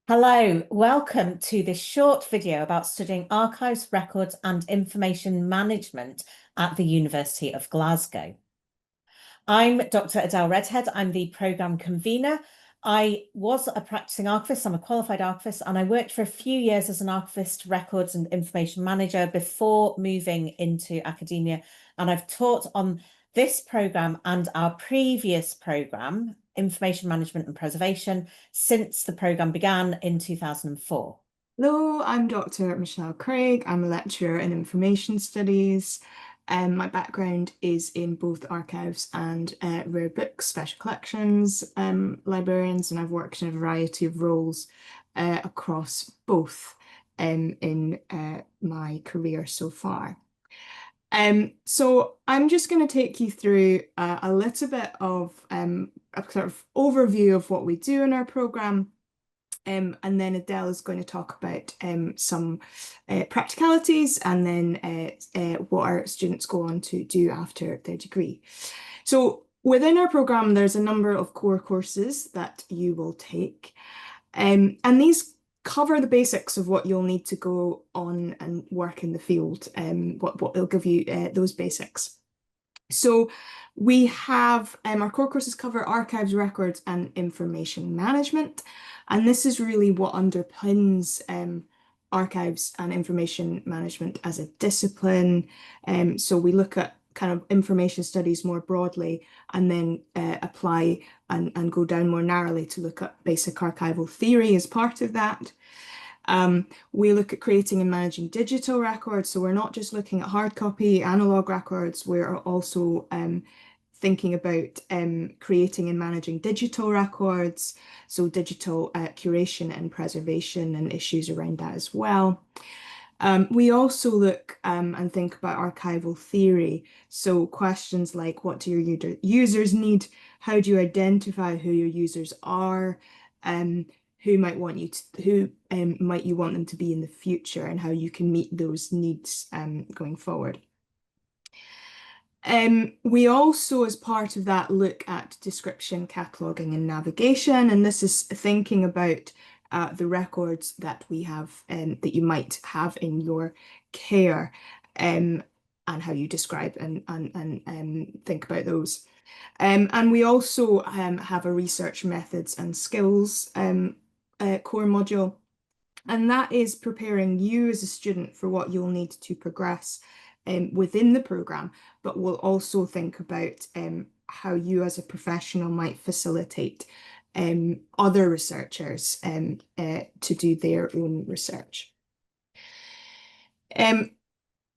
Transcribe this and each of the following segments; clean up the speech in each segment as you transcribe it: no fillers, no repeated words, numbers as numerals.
Hello, welcome to this short video about studying archives, records and information management at the University of Glasgow. I'm Dr. Adele Redhead. I'm the programme convener. I was a practicing archivist. I'm a qualified archivist, and I worked for a few years as an archivist, records and information manager before moving into academia. And I've taught on this programme and our previous programme, Information Management and Preservation, since the programme began in 2004. Hello, I'm Dr. Michelle Craig. I'm a lecturer in Information Studies. My background is in both archives and rare books, special collections, librarians, and I've worked in a variety of roles across both in my career so far. So I'm just going to take you through a little bit of a sort of overview of what we do in our programme. And then Adele is going to talk about some practicalities and then what our students go on to do after their degree. So within our programme, there's a number of core courses that you will take. And these cover the basics of what you'll need to go on and work in the field, what it'll give you those basics. So we have our core courses cover archives, records, and information management. And this is really what underpins archives and information management as a discipline. So we look at kind of information studies more broadly and then apply and go down more narrowly to look at basic archival theory as part of that. We look at creating and managing digital records. So we're not just looking at hard copy, analog records, we're also thinking about creating and managing digital records, so digital curation and preservation and issues around that as well. We also look and think about archival theory, so questions like what do your users need, how do you identify who your users are, who might you want them to be in the future, and how you can meet those needs going forward. We also, as part of that, look at description, cataloguing and navigation, and this is thinking about the records that we have that you might have in your care and how you describe and think about those. And we also have a research methods and skills core module, and that is preparing you as a student for what you'll need to progress within the programme, but we'll also think about how you as a professional might facilitate other researchers to do their own research.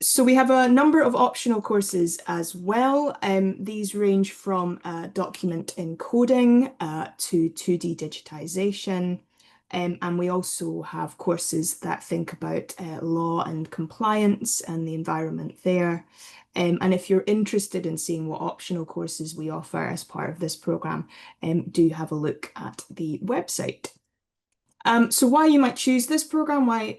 So we have a number of optional courses as well. These range from document encoding to 2D digitization. And we also have courses that think about law and compliance and the environment there. And if you're interested in seeing what optional courses we offer as part of this programme, do have a look at the website. So why you might choose this programme, why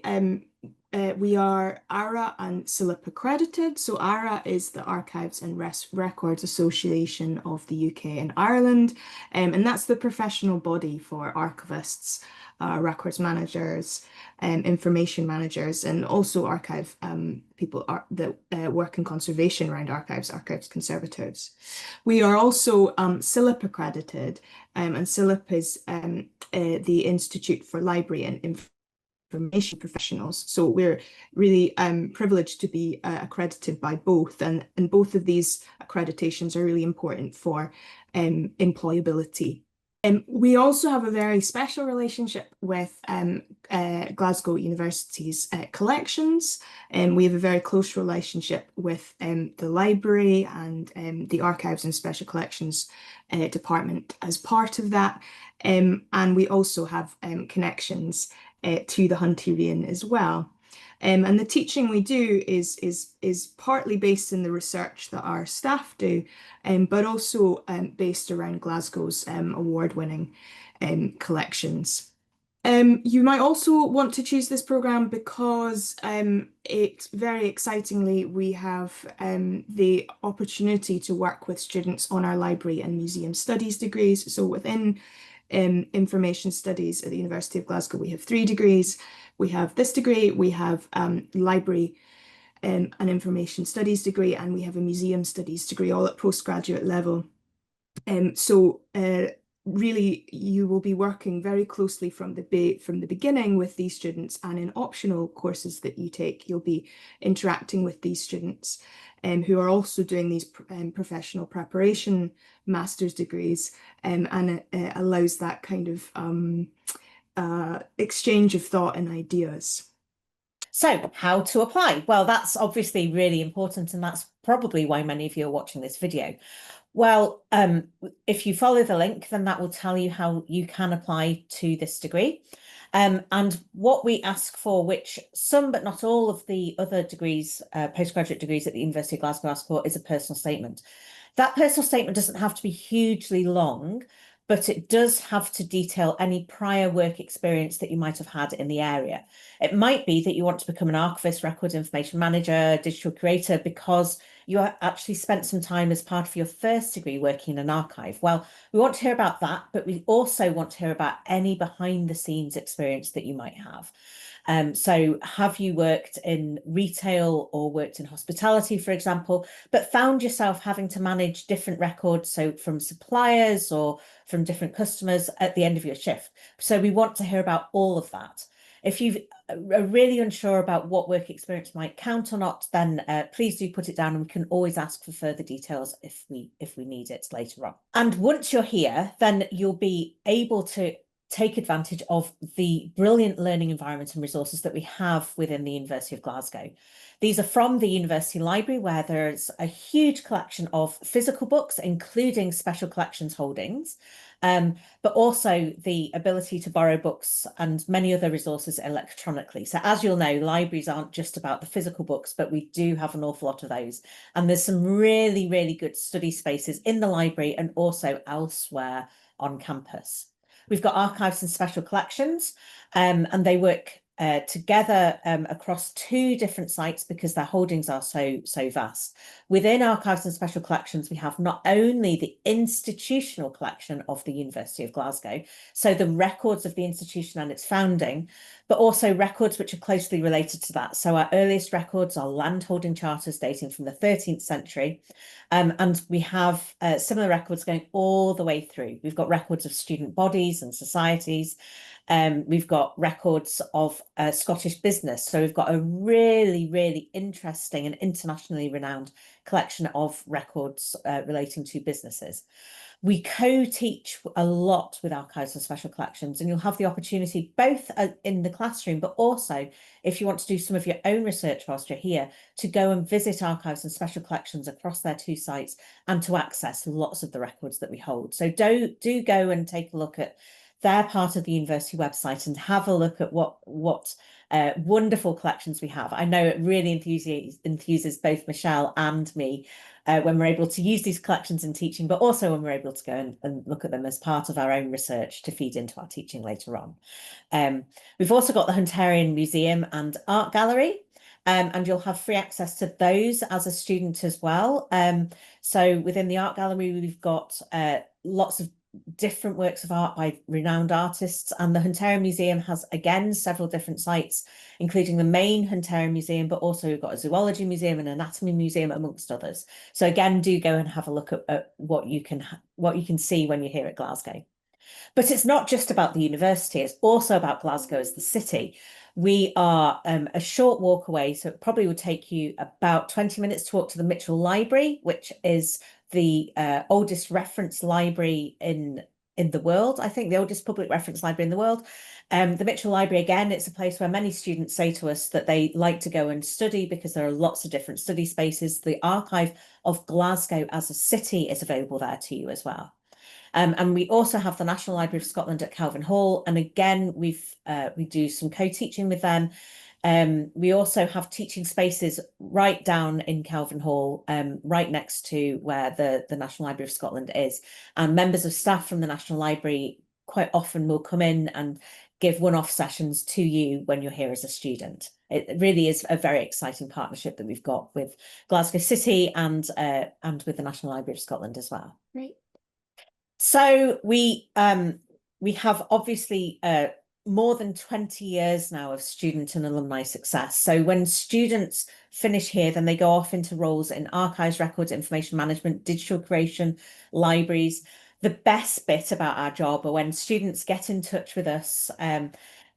we are ARA and CILIP accredited. So ARA is the Archives and Records Association of the UK and Ireland, and that's the professional body for archivists, records managers, information managers, and also archive people that work in conservation around archives conservatives. We are also CILIP accredited, and CILIP is the Institute for Library and Information Professionals. So we're really privileged to be accredited by both, and both of these accreditations are really important for employability. We also have a very special relationship with Glasgow University's collections, and we have a very close relationship with the library and the Archives and Special Collections department as part of that. And we also have connections to the Hunterian as well. And the teaching we do is partly based in the research that our staff do, but also based around Glasgow's award-winning collections. You might also want to choose this programme because very excitingly, we have the opportunity to work with students on our library and museum studies degrees. So within information studies at the University of Glasgow, we have 3 degrees. We have this degree, we have library an information studies degree, and we have a museum studies degree, all at postgraduate level. So really, you will be working very closely from the beginning with these students, and in optional courses that you take, you'll be interacting with these students who are also doing these professional preparation master's degrees, and it allows that kind of exchange of thought and ideas. So how to apply? Well, that's obviously really important, and that's probably why many of you are watching this video. Well, if you follow the link, then that will tell you how you can apply to this degree. And what we ask for, which some but not all of the other degrees, postgraduate degrees at the University of Glasgow ask for, is a personal statement. That personal statement doesn't have to be hugely long, but it does have to detail any prior work experience that you might have had in the area. It might be that you want to become an archivist, record information manager, digital curator, because you actually spent some time as part of your first degree working in an archive. Well, we want to hear about that, but we also want to hear about any behind the scenes experience that you might have. So have you worked in retail or worked in hospitality, for example, but found yourself having to manage different records, so from suppliers or from different customers at the end of your shift? So we want to hear about all of that. If you are really unsure about what work experience might count or not, then please do put it down, and we can always ask for further details if we need it later on. And once you're here, then you'll be able to take advantage of the brilliant learning environment and resources that we have within the University of Glasgow. These are from the University Library, where there's a huge collection of physical books, including special collections holdings, but also the ability to borrow books and many other resources electronically. So as you'll know, libraries aren't just about the physical books, but we do have an awful lot of those. And there's some really, really good study spaces in the library and also elsewhere on campus. We've got archives and special collections, and they work together across 2 different sites because their holdings are so vast. Within archives and special collections, we have not only the institutional collection of the University of Glasgow, so the records of the institution and its founding, but also records which are closely related to that. So our earliest records are landholding charters dating from the 13th century. And we have similar records going all the way through. We've got records of student bodies and societies. We've got records of Scottish business. So we've got a really, really interesting and internationally renowned collection of records relating to businesses. We co-teach a lot with archives and special collections, and you'll have the opportunity both in the classroom, but also if you want to do some of your own research whilst you're here, to go and visit archives and special collections across their 2 sites and to access lots of the records that we hold. So do go and take a look at their part of the university website and have a look at what wonderful collections we have. I know it really enthuses both Michelle and me when we're able to use these collections in teaching, but also when we're able to go and look at them as part of our own research to feed into our teaching later on. We've also got the Hunterian Museum and Art Gallery, and you'll have free access to those as a student as well. So within the Art Gallery, we've got lots of different works of art by renowned artists, and the Hunterian Museum has again several different sites, including the main Hunterian Museum, but also we've got a zoology museum and anatomy museum amongst others. So again, do go and have a look at what you can see when you're here at Glasgow. But it's not just about the university, it's also about Glasgow as the city. We are a short walk away, so it probably would take you about 20 minutes to walk to the Mitchell Library, which is the oldest reference library in the world. I think the oldest public reference library in the world. The Mitchell Library, again, it's a place where many students say to us that they like to go and study because there are lots of different study spaces. The Archive of Glasgow as a city is available there to you as well. And we also have the National Library of Scotland at Calvin Hall. And again, we do some co-teaching with them. We also have teaching spaces right down in Calvin Hall, right next to where the National Library of Scotland is. And members of staff from the National Library quite often will come in and give one-off sessions to you when you're here as a student. It really is a very exciting partnership that we've got with Glasgow City and with the National Library of Scotland as well. Right. So we we have obviously more than 20 years now of student and alumni success. So when students finish here, then they go off into roles in archives, records, information management, digital curation, libraries. The best bit about our job are when students get in touch with us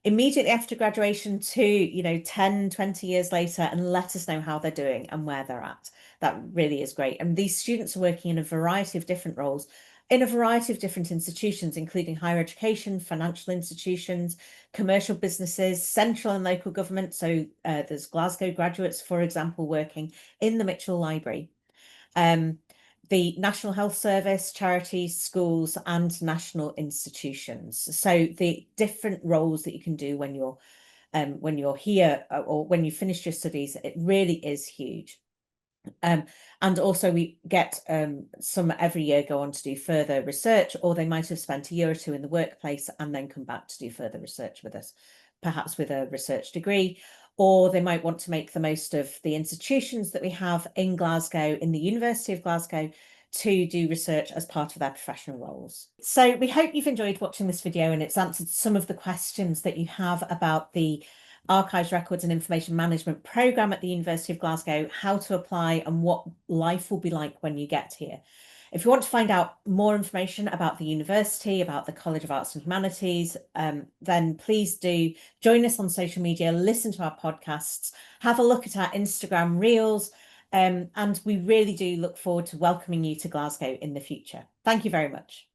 immediately after graduation to, 10, 20 years later and let us know how they're doing and where they're at. That really is great. And these students are working in a variety of different roles in a variety of different institutions, including higher education, financial institutions, commercial businesses, central and local government. So there's Glasgow graduates, for example, working in the Mitchell Library. The National Health Service, charities, schools, and national institutions. So the different roles that you can do when you're here or when you finish your studies, it really is huge. And also we get some every year go on to do further research, or they might have spent a year or two in the workplace and then come back to do further research with us, perhaps with a research degree, or they might want to make the most of the institutions that we have in Glasgow, in the University of Glasgow, to do research as part of their professional roles. So we hope you've enjoyed watching this video and it's answered some of the questions that you have about the Archives, Records and Information Management programme at the University of Glasgow, how to apply and what life will be like when you get here. If you want to find out more information about the university, about the College of Arts and Humanities, then please do join us on social media, listen to our podcasts, have a look at our Instagram reels, and we really do look forward to welcoming you to Glasgow in the future. Thank you very much.